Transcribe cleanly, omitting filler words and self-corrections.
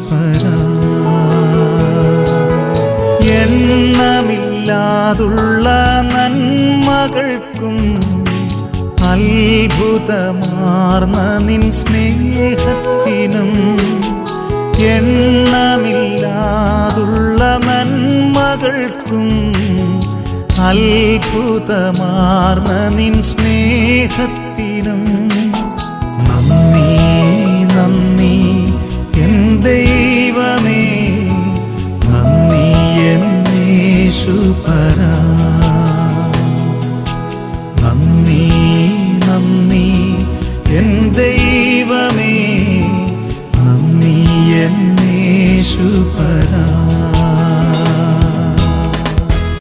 യേശുപരാ. എണ്ണമില്ലാതുള്ള നന്മകൾക്കും അത്ഭുതമാർന്ന നിൻ സ്നേഹത്തിനും, എണ്ണമില്ലാതുള്ള നന്മകൾക്കും അത്ഭുതമാർന്ന നിൻ സ്നേഹത്തിനും നന്ദി നന്ദി എൻ ദൈവമേ, നന്ദി എൻ യേശുപരാ. നന്ദി നന്ദി എൻ ദൈവമേ, നന്ദി എൻ യേശുപരാ.